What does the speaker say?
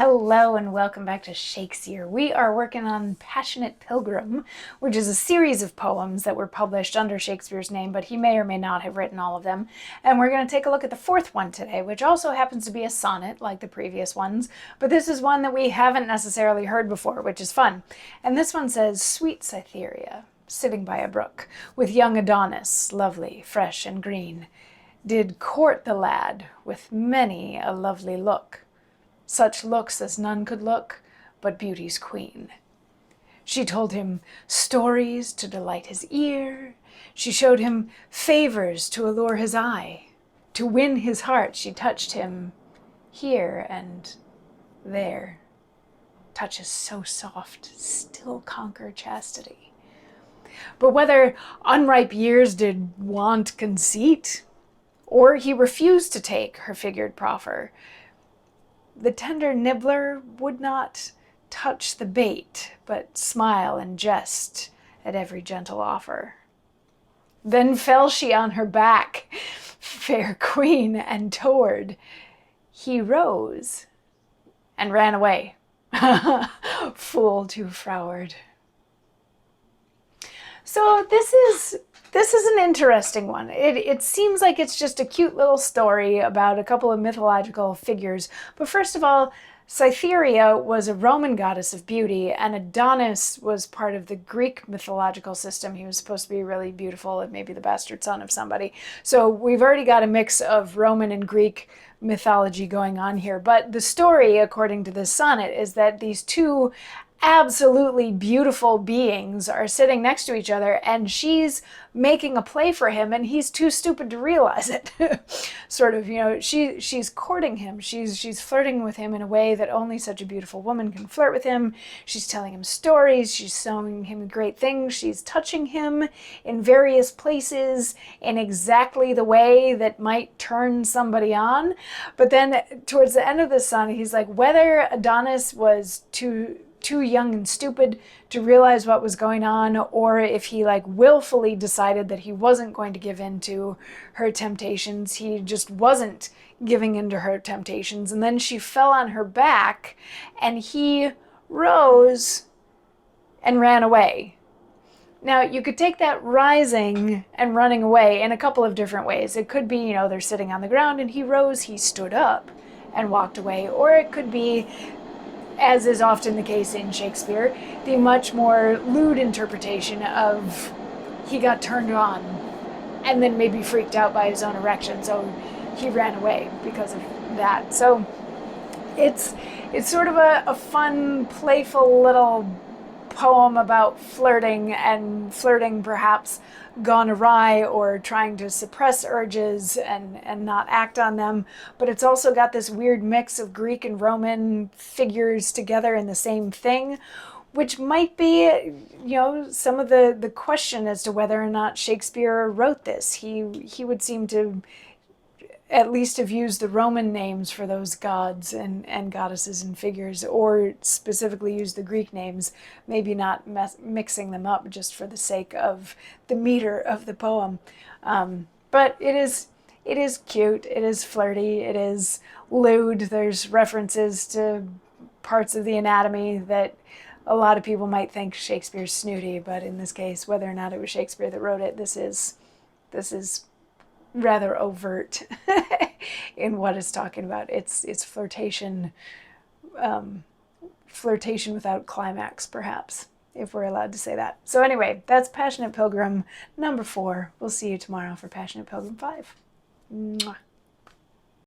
Hello and welcome back to Shakesyear. We are working on Passionate Pilgrim, which is a series of poems that were published under Shakespeare's name, but he may or may not have written all of them. And we're going to take a look at the fourth one today, which also happens to be a sonnet like the previous ones, but this is one that we haven't necessarily heard before, which is fun. And this one says, "Sweet Cytherea, sitting by a brook, with young Adonis, lovely, fresh and green, did court the lad with many a lovely look. Such looks as none could look, but beauty's queen. She told him stories to delight his ear. She showed him favors to allure his eye. To win his heart she touched him here and there. Touches so soft, still conquer chastity. But whether unripe years did want conceit, or he refused to take her figured proffer, the tender nibbler would not touch the bait, but smile and jest at every gentle offer. Then fell she on her back, fair queen, and toward he rose and ran away, fool too froward." So this is an interesting one. It seems like it's just a cute little story about a couple of mythological figures. But first of all, Cytherea was a Roman goddess of beauty, and Adonis was part of the Greek mythological system. He was supposed to be really beautiful and maybe the bastard son of somebody. So we've already got a mix of Roman and Greek mythology going on here. But the story, according to this sonnet, is that these two absolutely beautiful beings are sitting next to each other, and she's making a play for him and he's too stupid to realize it. Sort of, she's courting him. She's flirting with him in a way that only such a beautiful woman can flirt with him. She's telling him stories. She's showing him great things. She's touching him in various places in exactly the way that might turn somebody on. But then towards the end of the sonnet, he's like, whether Adonis was too young and stupid to realize what was going on, or if he willfully decided that he wasn't going to give in to her temptations. He just wasn't giving in to her temptations. And then she fell on her back and he rose and ran away. Now, you could take that rising and running away in a couple of different ways. It could be, they're sitting on the ground and he rose, he stood up and walked away. Or it could be, as is often the case in Shakespeare, the much more lewd interpretation of he got turned on and then maybe freaked out by his own erection, so he ran away because of that. So it's sort of a fun, playful little poem about flirting, and flirting perhaps gone awry or trying to suppress urges and not act on them. But it's also got this weird mix of Greek and Roman figures together in the same thing, which might be, some of the question as to whether or not Shakespeare wrote this. He would seem to at least have used the Roman names for those gods and goddesses and figures, or specifically used the Greek names, maybe not mixing them up just for the sake of the meter of the poem. But it is cute, it is flirty, it is lewd. There's references to parts of the anatomy that a lot of people might think Shakespeare's snooty, but in this case, whether or not it was Shakespeare that wrote it, this is rather overt in what it's talking about. It's flirtation, flirtation without climax, perhaps, if we're allowed to say that. So anyway, that's Passionate Pilgrim number 4. We'll see you tomorrow for Passionate Pilgrim 5. Mwah.